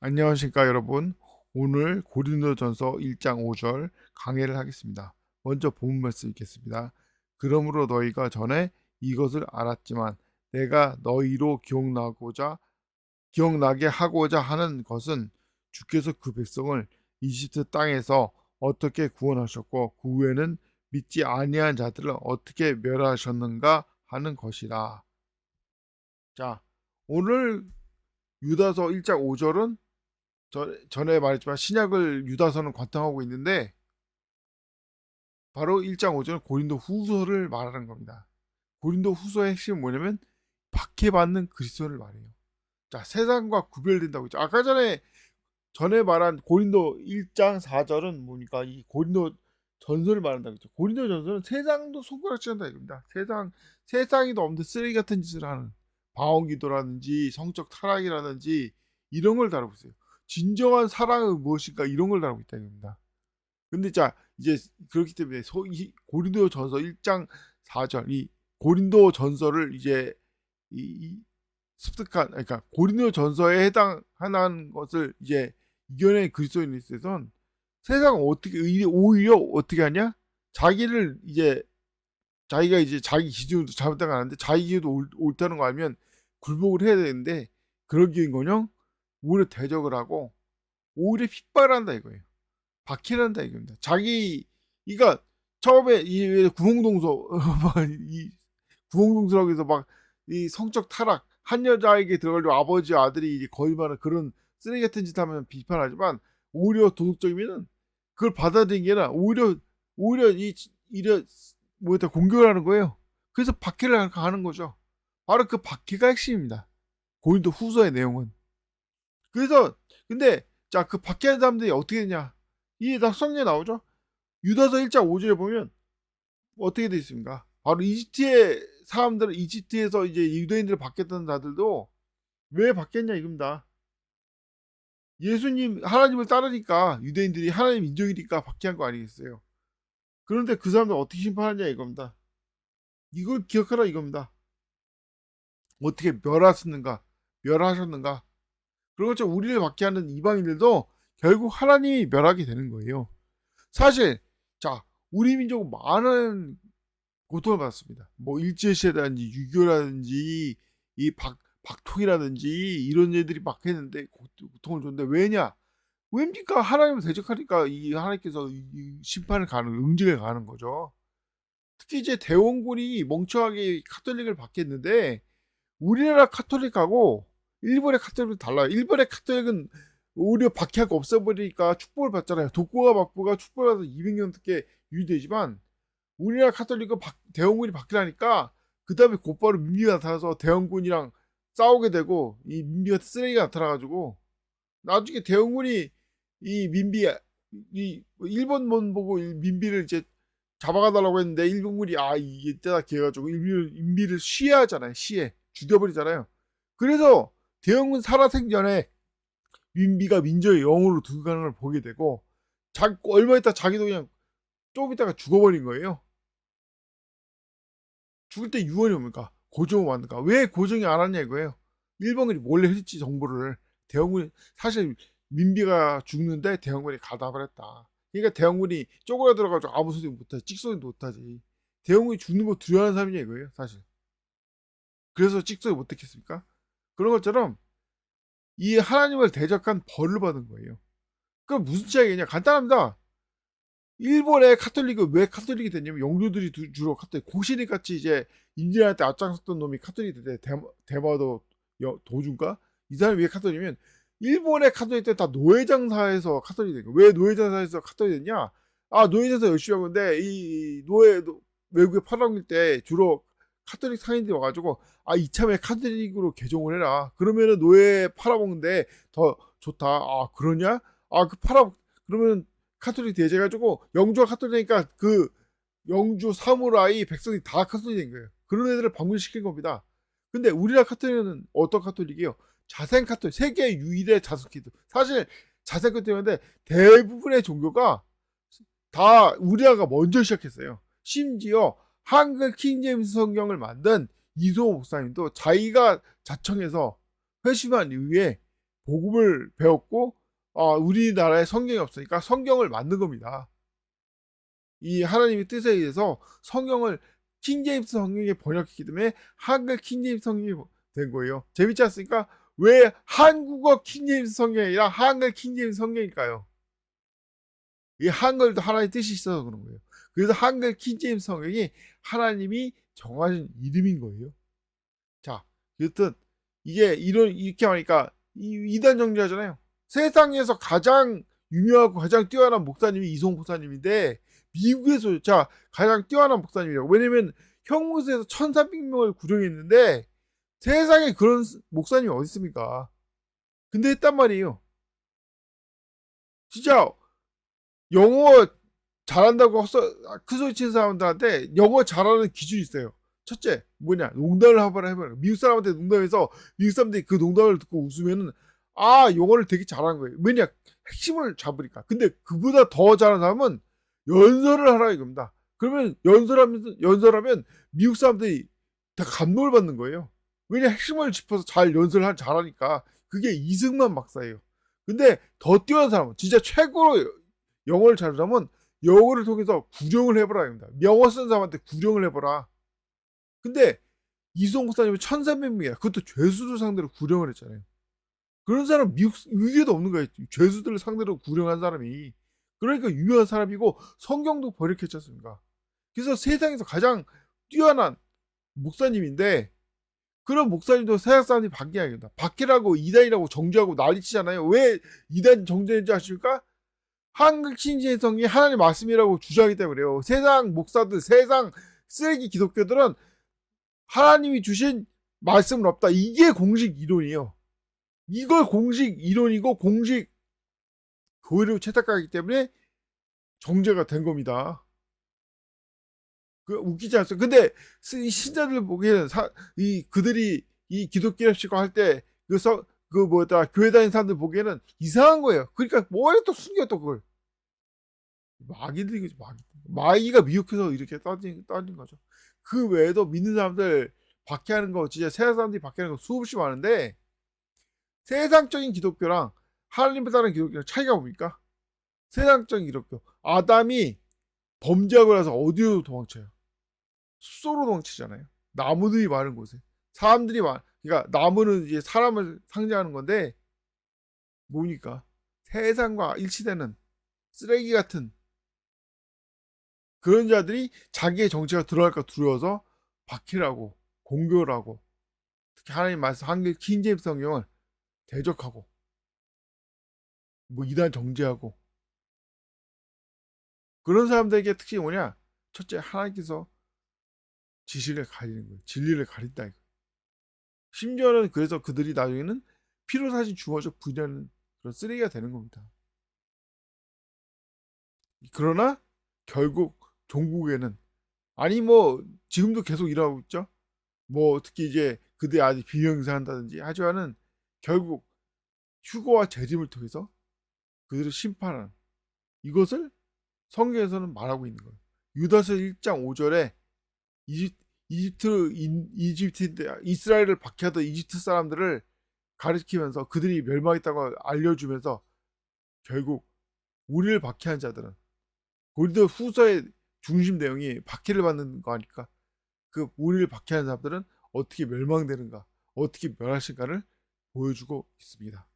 안녕하십니까 여러분. 오늘 고린도전서 1장 5절 강해를 하겠습니다. 먼저 본문 말씀 읽겠습니다. 그러므로 너희가 전에 이것을 알았지만 내가 너희로 기억나게 하고자 하는 것은 주께서 그 백성을 이집트 땅에서 어떻게 구원하셨고 그 후에는 믿지 아니한 자들을 어떻게 멸하셨는가 하는 것이라. 자, 오늘 유다서 1장 5절은 전에 말했지만 신약을 유다서는 관통하고 있는데 바로 1장 5절은 고린도 후서를 말하는 겁니다. 고린도 후서의 핵심은 뭐냐면 박해받는 그리스도를 말해요. 자, 세상과 구별된다고 했죠. 아까 전에 말한 고린도 1장 4절은 뭡니까? 이 고린도 전서를 말한다고 했죠. 고린도 전서는 세상도 손가락질 한다 이겁니다. 세상이도 없는 쓰레기 같은 짓을 하는 방언기도라든지 성적 타락이라든지 이런 걸 다루고 있어요. 진정한 사랑은 무엇인가 이런 걸 다루고 있다 이겁니다. 근데 자 이제 그렇기 때문에 이 고린도 전서 1장 4절 이 고린도 전서를 이제 이 습득한 그러니까 고린도 전서에 해당하는 것을 이제 이겨낸 그리스도인에 있어서는 세상은 오히려 어떻게 하냐? 자기가 이제 자기 기준으로 잘못된 거 아는데 자기 기준도 옳다는 거 알면 굴복을 해야 되는데 그러기는커녕 오히려 대적을 하고 오히려 핍박한다 이거예요. 박해를 한다 이겁니다. 그러니까 처음에 이 구멍동서 이 구멍동서라고 해서 막 이 성적 타락 한 여자에게 들어가려고 아버지 아들이 이제 거짓말하는 그런 쓰레기 같은 짓 하면 비판하지만 오히려 도덕적이면은 그걸 받아들이는 게 아니라 오히려 이래 뭐였다 공격을 하는 거예요. 그래서 박해를 가는 거죠. 바로 그 박해가 핵심입니다. 고린도 후서의 내용은. 그래서 근데 자 그 박해하는 사람들이 어떻게 되냐? 이 성경에 나오죠. 유다서 1장 5절에 보면 어떻게 되어 있습니까? 바로 이집트에서 이제 유대인들을 박했던 자들도 왜 박했냐 이겁니다. 하나님을 따르니까 유대인들이 하나님 인종이니까 박해한 거 아니겠어요? 그런데 그 사람들 어떻게 심판하냐 이겁니다. 이걸 기억하라 이겁니다. 어떻게 멸하셨는가. 그런 것처럼 우리를 박해하는 이방인들도 결국 하나님이 멸하게 되는 거예요. 사실 자 우리 민족은 많은 고통을 받았습니다. 뭐 일제시대라든지 유교라든지 이 박통이라든지 이런 애들이 막 했는데 고통을 줬는데 왜입니까? 하나님을 대적하니까 이 하나님께서 이 심판을 응징을 가는 거죠. 특히 이제 대원군이 멍청하게 카톨릭을 박했는데 우리나라 카톨릭하고 일본의 카톨릭은 달라요. 일본의 카톨릭은 오히려 박해하고 없애버리니까 축복을 받잖아요. 독고가 박부가 축복을 받아서 200년 넘게 유지되지만 우리나라 카톨릭은 대원군이 박해하니까 그 다음에 곧바로 민비가 나타나서 대원군이랑 싸우게 되고 이 민비가 쓰레기가 나타나가지고 나중에 대원군이 이 일본문 보고 민비를 이제 잡아가달라고 했는데 일본군이 이때다 기해가지고 민비를 시해하잖아요. 죽여버리잖아요. 그래서 대원군 살아생전에 민비가 민족의 영으로 두고 가는 걸 보게 되고 얼마 있다 자기도 그냥 조금 있다가 죽어버린 거예요. 죽을 때 유언이 뭡니까? 고정을 만든가? 왜 고정이 안 왔냐 이거예요. 일본군이 몰래 했지 정보를. 대원군이 사실 민비가 죽는데 대원군이 가담을 했다. 그러니까 대원군이 쪼그라들어가지고 아무 소리 못하지. 찍소리도 못하지. 대원군이 죽는 거 두려워하는 사람이냐 이거예요 사실. 그래서 찍소리 못했겠습니까? 그런 것처럼 이 하나님을 대적한 벌을 받은 거예요. 그럼 무슨 차이겠냐? 간단합니다. 일본의 카톨릭은 왜 카톨릭이 됐냐면 영주들이 주로 카톨릭 고신이 같이 이제 인디안한테 앞장섰던 놈이 카톨릭이 됐대. 대마도 도주인가? 이 사람이 왜 카톨릭이면 일본의 카톨릭 때 다 노예장사에서 카톨릭이 된 거야. 왜 노예장사에서 카톨릭이 됐냐? 노예장사 열심히 하고 있는데 이 외국에 팔아먹을 때 주로 카톨릭 상인들이 와가지고 이참에 카톨릭으로 개종을 해라. 그러면은 노예 팔아먹는데 더 좋다. 그러냐? 그러면 카톨릭 대제해가지고 영주가 카톨릭이니까 그 영주 사무라이 백성이 다 카톨릭이 된 거예요. 그런 애들을 방문시킨 겁니다. 근데 우리나라 카톨릭은 어떤 카톨릭이에요? 자생 카톨릭, 세계 유일의 자생 카톨릭. 사실 자생 카톨릭인데 대부분의 종교가 다 우리나라가 먼저 시작했어요. 심지어 한글 킹제임스 성경을 만든 이소호 목사님도 자기가 자청해서 회심한 이후에 복음을 배웠고 우리나라에 성경이 없으니까 성경을 만든 겁니다. 이 하나님의 뜻에 의해서 성경을 킹제임스 성경에 번역했기 때문에 한글 킹제임스 성경이 된 거예요. 재밌지 않습니까? 왜 한국어 킹제임스 성경이 아니라 한글 킹제임스 성경일까요? 이 한글도 하나의 뜻이 있어서 그런 거예요. 그래서 한글 킹제임스 성경이 하나님이 정하신 이름인 거예요. 자, 여튼 이게 이렇게 하니까 이단 정죄하잖아요. 세상에서 가장 유명하고 가장 뛰어난 목사님이 이송 목사님인데 미국에서 가장 뛰어난 목사님이라고. 왜냐면 형무소에서 1300명을 구령했는데 세상에 그런 목사님이 어디 있습니까? 근데 했단 말이에요. 진짜 영어 잘한다고 큰 소리 치는 사람들한테 영어 잘하는 기준이 있어요. 첫째, 뭐냐, 농담을 한번 해봐요. 미국 사람한테 농담해서 미국 사람들이 그 농담을 듣고 웃으면은 영어를 되게 잘하는 거예요. 왜냐, 핵심을 잡으니까. 근데 그보다 더 잘하는 사람은 연설을 하라 이겁니다. 그러면 연설하면 미국 사람들이 다 감동을 받는 거예요. 왜냐, 핵심을 짚어서 잘하니까. 그게 이승만 박사예요. 근데 더 뛰어난 사람은 진짜 최고로 영어를 잘하면 영어를 통해서 구령을 해보라 합니다. 영어 쓰는 사람한테 구령을 해보라. 근데 이송 목사님은 1300명이야. 그것도 죄수들 상대로 구령을 했잖아요. 그런 사람 미국에도 없는 거예요. 죄수들을 상대로 구령한 사람이. 그러니까 유명한 사람이고 성경도 번역했지 않습니까? 그래서 세상에서 가장 뛰어난 목사님인데 그런 목사님도 세상 사람들이 박해하겠다. 박해라고 이단이라고 정죄하고 난리치잖아요. 왜 이단 정죄인지 아십니까? 한글 신신성이 하나님 말씀이라고 주장하기 때문에 그래요. 세상 목사들, 세상 쓰레기 기독교들은 하나님이 주신 말씀은 없다. 이게 공식 이론이에요. 이걸 공식 이론이고 공식 교리로 채택하기 때문에 정죄가 된 겁니다. 웃기지 않습니까? 근데 신자들 보기에는 그들이 이 기독교 합시고 할 때 교회 다니는 사람들 보기에는 이상한 거예요. 그러니까 뭐에 또 숨겨 또 그걸. 마귀들이겠죠, 마귀가 미혹해서 이렇게 따진 거죠. 그 외에도 믿는 사람들 박해하는 거, 진짜 세상 사람들이 박해하는 거 수없이 많은데, 세상적인 기독교랑 하나님을 따르는 기독교랑 차이가 뭡니까? 세상적인 기독교. 아담이 범죄하고 나서 어디로 도망쳐요? 숲속으로 도망치잖아요. 나무들이 많은 곳에. 그러니까 나무는 이제 사람을 상징하는 건데, 뭡니까? 세상과 일치되는 쓰레기 같은 그런 자들이 자기의 정체가 드러날까 두려워서 박해라고 공격을 하고 특히 하나님 말씀 한글 킹제임스 성경을 대적하고 이단 정죄하고 그런 사람들에게 특징이 뭐냐? 첫째, 하나님께서 지식을 가리는 거예요. 진리를 가린다. 심지어는 그래서 그들이 나중에는 피로 사신 주어져 부인하는 그런 쓰레기가 되는 겁니다. 그러나 결국 종국에는 지금도 계속 일하고 있죠. 특히 이제 그들이 아직 비명사한다든지 하지만은 결국 휴거와 재림을 통해서 그들을 심판하는 이것을 성경에서는 말하고 있는 거예요. 유다서 1장 5절에 이스라엘을 박해하던 이집트 사람들을 가리키면서 그들이 멸망했다고 알려주면서 결국 우리를 박해한 자들은 고린도 후서의 중심 내용이 박해를 받는 거 아닐까? 그 우리를 박해하는 사람들은 어떻게 멸망되는가, 어떻게 멸하실까를 보여주고 있습니다.